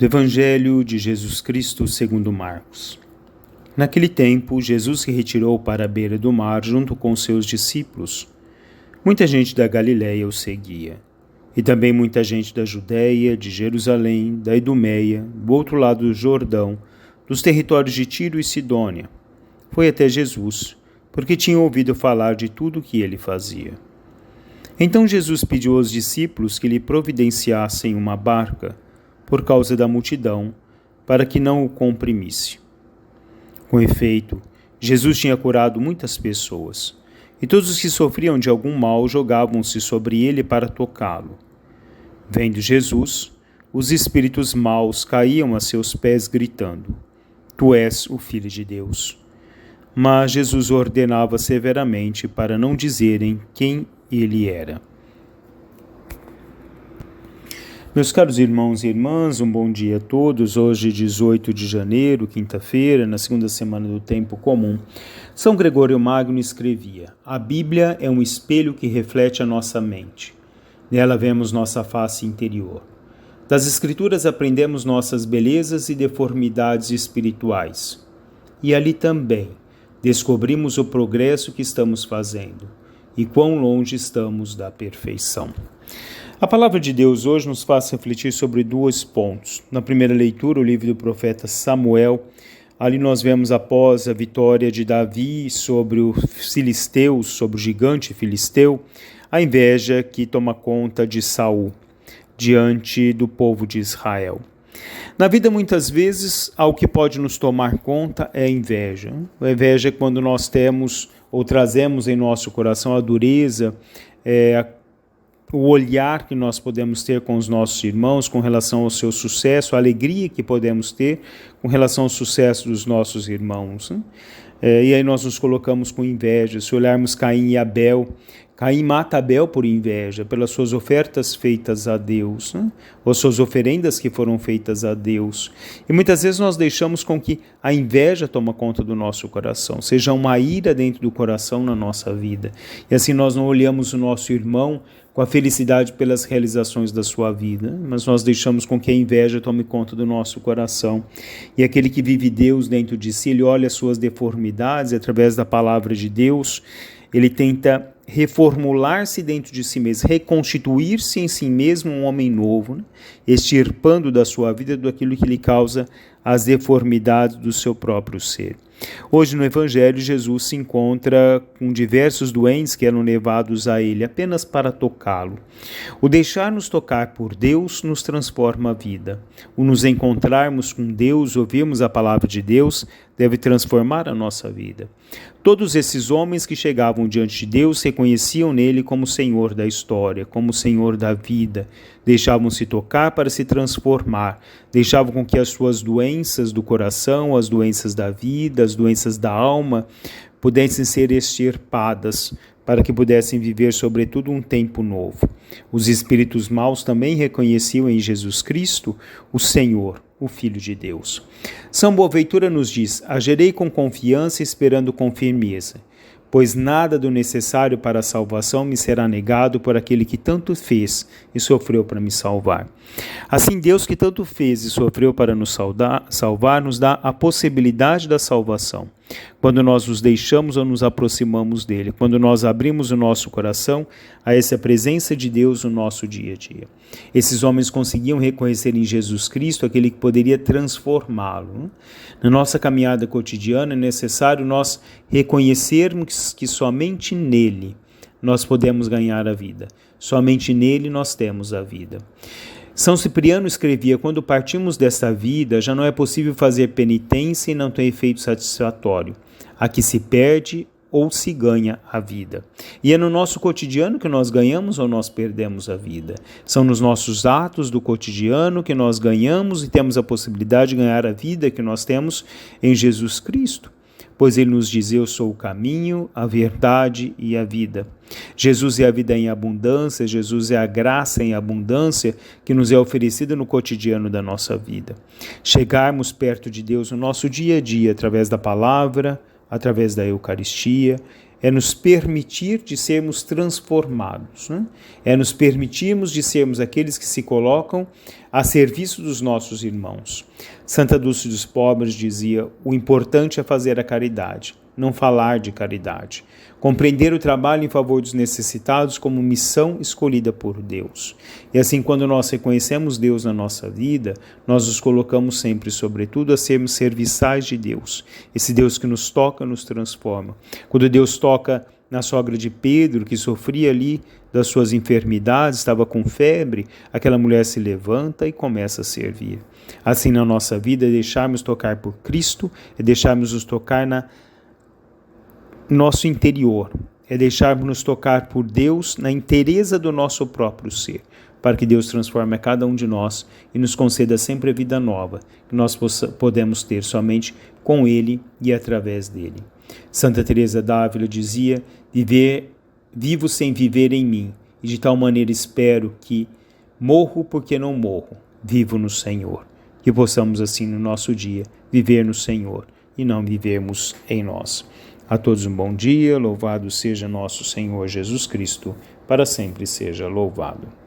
Do Evangelho de Jesus Cristo segundo Marcos. Naquele tempo, Jesus se retirou para a beira do mar junto com seus discípulos. Muita gente da Galiléia o seguia, e também muita gente da Judéia, de Jerusalém, da Idumeia, do outro lado do Jordão, dos territórios de Tiro e Sidônia. Foi até Jesus, porque tinham ouvido falar de tudo o que ele fazia. Então Jesus pediu aos discípulos que lhe providenciassem uma barca, por causa da multidão, para que não o comprimisse. Com efeito, Jesus tinha curado muitas pessoas, e todos os que sofriam de algum mal jogavam-se sobre ele para tocá-lo. Vendo Jesus, os espíritos maus caíam a seus pés gritando: Tu és o Filho de Deus. Mas Jesus ordenava severamente para não dizerem quem ele era. Meus caros irmãos e irmãs, um bom dia a todos. Hoje, 18 de janeiro, quinta-feira, na segunda semana do tempo comum. São Gregório Magno escrevia: a Bíblia é um espelho que reflete a nossa mente. Nela vemos nossa face interior. Das Escrituras aprendemos nossas belezas e deformidades espirituais. E ali também descobrimos o progresso que estamos fazendo e quão longe estamos da perfeição. A palavra de Deus hoje nos faz refletir sobre dois pontos. Na primeira leitura, o livro do profeta Samuel, ali nós vemos após a vitória de Davi sobre os filisteus, sobre o gigante filisteu, a inveja que toma conta de Saul diante do povo de Israel. Na vida, muitas vezes, algo que pode nos tomar conta é a inveja. A inveja é quando nós temos ou trazemos em nosso coração a dureza, o olhar que nós podemos ter com os nossos irmãos com relação ao seu sucesso, a alegria que podemos ter com relação ao sucesso dos nossos irmãos. E aí nós nos colocamos com inveja. Se olharmos Caim e Abel, Caim mata Abel por inveja, pelas suas ofertas feitas a Deus, ou suas oferendas que foram feitas a Deus. E muitas vezes nós deixamos com que a inveja tome conta do nosso coração, seja uma ira dentro do coração na nossa vida. E assim nós não olhamos o nosso irmão com a felicidade pelas realizações da sua vida, mas nós deixamos com que a inveja tome conta do nosso coração. E aquele que vive Deus dentro de si, ele olha as suas deformidades através da palavra de Deus, ele tenta reformular-se dentro de si mesmo, reconstituir-se em si mesmo um homem novo, extirpando da sua vida tudo aquilo que lhe causa as deformidades do seu próprio ser. Hoje no Evangelho, Jesus se encontra com diversos doentes que eram levados a ele apenas para tocá-lo. O deixar-nos tocar por Deus nos transforma a vida. O nos encontrarmos com Deus, ouvirmos a palavra de Deus, deve transformar a nossa vida. Todos esses homens que chegavam diante de Deus reconheciam nele como Senhor da história, como Senhor da vida. Deixavam-se tocar para se transformar. Deixavam com que as suas doenças do coração, as doenças da vida, as doenças da alma, pudessem ser extirpadas, para que pudessem viver, sobretudo, um tempo novo. Os espíritos maus também reconheciam em Jesus Cristo o Senhor, o Filho de Deus. São Boaventura nos diz: agirei com confiança, esperando com firmeza, pois nada do necessário para a salvação me será negado por aquele que tanto fez e sofreu para me salvar. Assim, Deus que tanto fez e sofreu para nos salvar, nos dá a possibilidade da salvação. Quando nós nos deixamos ou nos aproximamos dele, quando nós abrimos o nosso coração a essa presença de Deus no nosso dia a dia. Esses homens conseguiam reconhecer em Jesus Cristo aquele que poderia transformá-lo. Na nossa caminhada cotidiana é necessário nós reconhecermos que somente nele nós podemos ganhar a vida. Somente nele nós temos a vida. São Cipriano escrevia: quando partimos desta vida, já não é possível fazer penitência e não tem efeito satisfatório. Aqui se perde ou se ganha a vida. E é no nosso cotidiano que nós ganhamos ou nós perdemos a vida. São nos nossos atos do cotidiano que nós ganhamos e temos a possibilidade de ganhar a vida que nós temos em Jesus Cristo. Pois ele nos diz: eu sou o caminho, a verdade e a vida. Jesus é a vida em abundância, Jesus é a graça em abundância que nos é oferecida no cotidiano da nossa vida. Chegarmos perto de Deus no nosso dia a dia, através da palavra, através da Eucaristia, é nos permitir de sermos transformados, né? É nos permitirmos de sermos aqueles que se colocam a serviço dos nossos irmãos. Santa Dulce dos Pobres dizia: o importante é fazer a caridade, não falar de caridade. Compreender o trabalho em favor dos necessitados como missão escolhida por Deus. E assim, quando nós reconhecemos Deus na nossa vida, nós nos colocamos sempre, sobretudo, a sermos serviçais de Deus. Esse Deus que nos toca, nos transforma. Quando Deus toca na sogra de Pedro, que sofria ali das suas enfermidades, estava com febre, aquela mulher se levanta e começa a servir. Assim, na nossa vida, é deixarmos tocar por Cristo, é deixarmos nos tocar na nosso interior, é deixarmos-nos tocar por Deus na inteireza do nosso próprio ser, para que Deus transforme a cada um de nós e nos conceda sempre a vida nova, que nós podemos ter somente com Ele e através dele. Santa Teresa d'Ávila dizia: vivo sem viver em mim, e de tal maneira espero que morro porque não morro, vivo no Senhor. Que possamos assim no nosso dia viver no Senhor e não vivermos em nós. A todos um bom dia, louvado seja nosso Senhor Jesus Cristo, para sempre seja louvado.